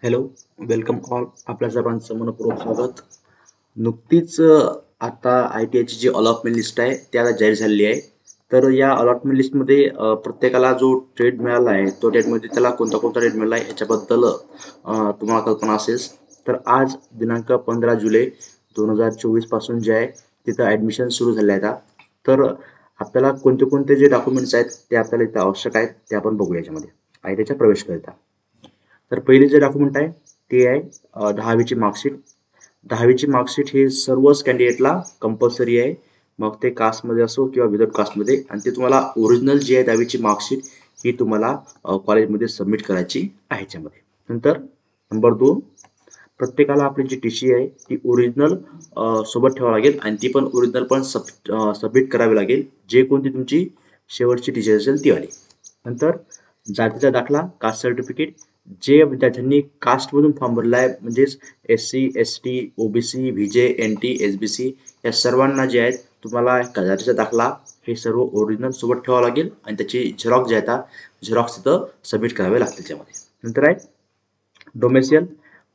Hello, welcome all. आपल्या सर्वांचं मनपूर्वक स्वागत. नुकतीच आता ITIची जी अलॉटमेंट लिस्ट आहे ती आता जाहीर झालेली आहे. तर या अलॉटमेंट लिस्टमध्ये प्रत्येकाला जो ट्रेड मिळाला आहे तो ट्रेडमध्ये त्याला कोणता कोणता ट्रेड मिळाला आहे याच्याबद्दल तुम्हाला कल्पना असेल. तर आज दिनांक 15 जुलै 2024 पासून जे आहे तिथं ॲडमिशन सुरू झाले आहे आता. तर आपल्याला कोणते कोणते जे डॉक्युमेंट्स आहेत ते आपल्याला इथं आवश्यक आहेत ते आपण बघूया याच्यामध्ये ITIच्या प्रवेशकरिता. तर पहिले जे डॉक्युमेंट आहे ते आहे 10वीची मार्कशीट. 10वीची मार्कशीट ही सर्वच कॅन्डिडेटला कंपल्सरी आहे, मग ते कास्टमध्ये असो किंवा विदाउट कास्टमध्ये. आणि ते तुम्हाला ओरिजिनल जी आहे 10वीची मार्कशीट ही तुम्हाला कॉलेजमध्ये सबमिट करायची आहे याच्यामध्ये. नंतर नंबर 2, प्रत्येकाला आपली जी TC आहे ती ओरिजिनल सोबत ठेवावी लागेल आणि ती पण ओरिजिनल पण सबमिट करावी लागेल, जे कोणती तुमची शेवटची TC असेल ती वाली. नंतर जातीचा दाखला, कास्ट सर्टिफिकेट. जे विद्यार्थ्यांनी कास्टमधून फॉर्म भरला आहे म्हणजेच SC ST OBC VJ NT SBC या सर्वांना जे आहेत तुम्हाला जातीचा दाखला हे सर्व ओरिजिनल सोबत ठेवावं लागेल आणि त्याची झेरॉक्स जे आहेत झेरॉक्स तिथं सबमिट करावे लागतील त्यामध्ये. नंतर आहे डोमेसियल.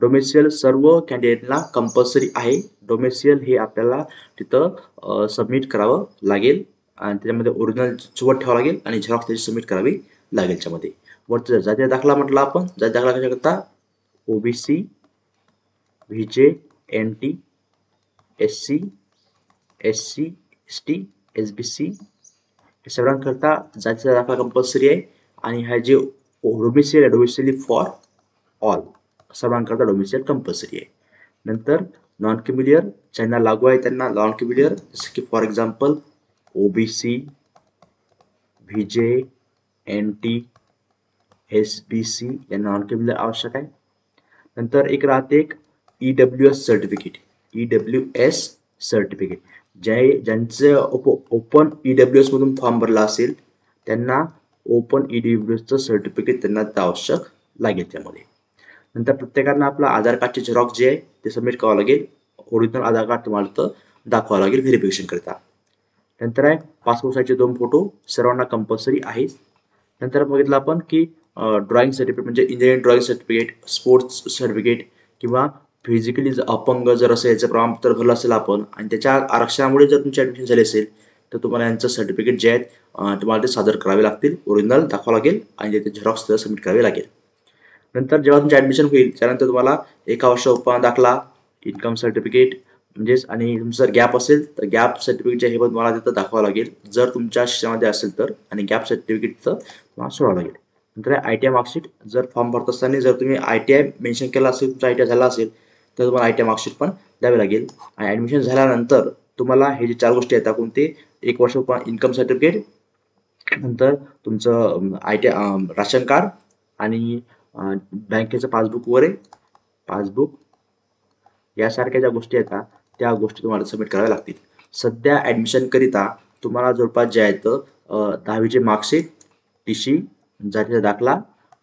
डोमेसियल सर्व कॅन्डिडेटला कंपल्सरी आहे. डोमेसियल हे आपल्याला तिथं सबमिट करावं लागेल आणि त्याच्यामध्ये ओरिजिनल सोबत ठेवावं लागेल आणि झेरॉक्स त्याची सबमिट करावी लागेल त्याच्यामध्ये. वरचा जातीय दाखला म्हटला आपण. जाती दाखला कशा करता? OBC VJ NT SC SC ST SBC हे सर्वांकरता जातीचा दाखला कंपल्सरी आहे. आणि हा जे डोमेसियल आहे डोमेसियली फॉर ऑल सर्वांकरता डोमेसियल कंपल्सरी आहे. नंतर नॉन क्रिमिलियर ज्यांना लागू आहे त्यांना नॉन क्रिमिलियर, जसं की for example OBC VJ NT SBC यांना नॉन क्रिमिलियर आवश्यक आहे. नंतर एक राहते एक EWS सर्टिफिकेट. EWS सर्टिफिकेट ज्यांचं ओपन EWS मधून फॉर्म भरला असेल त्यांना ओपन EWSचं सर्टिफिकेट त्यांना आवश्यक लागेल त्यामध्ये. नंतर प्रत्येकांना आपलं आधार कार्डचे झेरॉक्स जे आहे ते सबमिट करावं लागेल. ओरिजिनल आधार कार्ड तुम्हाला तर दाखवावं लागेल व्हेरिफिकेशन करता. नंतर आहे पासपोर्ट साईजचे 2 फोटो सर्वांना कंपल्सरी आहेच. नंतर बघितलं आपण की ड्रॉइंग सर्टिफिकेट म्हणजे engineering drawing certificate, sports certificate किंवा फिजिकली अपंग जर असेल याचं प्रमाणपत्र भरलं असेल आपण आणि त्याच्या आरक्षणामुळे जर तुमची ॲडमिशन झाली असेल तर तुम्हाला यांचं सर्टिफिकेट जे आहेत तुम्हाला ते सादर करावे लागतील, ओरिजिनल दाखवावं लागेल आणि त्याचे झेरॉक्स सबमिट करावे लागेल. नंतर जेव्हा तुमची ॲडमिशन होईल त्यानंतर तुम्हाला एक वर्ष उत्पन्न दाखला, इन्कम सर्टिफिकेट म्हणजेच आणि तुमचं जर गॅप असेल तर गॅप सर्टिफिकेटचे हे पण तुम्हाला तिथं दाखवावं लागेल जर तुमच्या शिक्षणामध्ये असेल तर. आणि गॅप सर्टिफिकेट तिथं तुम्हाला सोडावं लागेल. नंतर ITI मार्कशीट. जर फॉर्म भरत असताना जर तुम्ही ITI मेन्शन केला असेल, तुमचा ITI झाला असेल तर तुम्हाला ITI मार्कशीट पण द्यावी लागेल. आणि ॲडमिशन झाल्यानंतर तुम्हाला हे जे 4 गोष्टी आहेत कोणते, 1 वर्ष इन्कम सर्टिफिकेट, नंतर तुमचं राशन कार्ड आणि बँकेचं पासबुक वगैरे पासबुक यासारख्या ज्या गोष्टी आहेत त्या गोष्टी तुम्हाला सबमिट कराव्या लागतील. सध्या ॲडमिशनकरिता तुम्हाला जवळपास जे आहेत 10वीचे मार्कशीट, TC, जातीचा दाखला,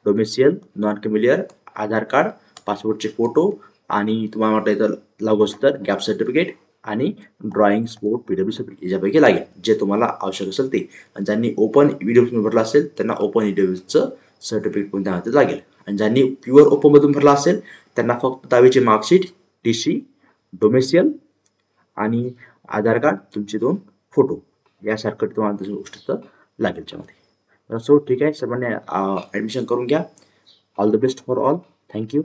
डोमेसियल, नॉन क्रिमिलियर, आधार कार्ड, पासपोर्टचे फोटो आणि तुम्हाला वाटतं तर लागू असेल तर गॅप सर्टिफिकेट आणि ड्रॉइंग, स्पोर्ट, PW सर्टिफिकेट याच्यापैकी लागेल जे तुम्हाला आवश्यक असेल ते. आणि ज्यांनी ओपन EWS भरला असेल त्यांना ओपन EWSचं सर्टिफिकेट पण त्यामध्ये लागेल. आणि ज्यांनी प्युअर ओपनमधून भरला असेल त्यांना फक्त 10वीची मार्कशीट, TC, डोमेसियल आणि आधार कार्ड, तुमचे 2 फोटो यासारखं तुम्हाला दुसरी गोष्ट तर लागेल त्यामध्ये. सो ठीक आहे, सर्वांनी ॲडमिशन करून घ्या. All the best for all. Thank you.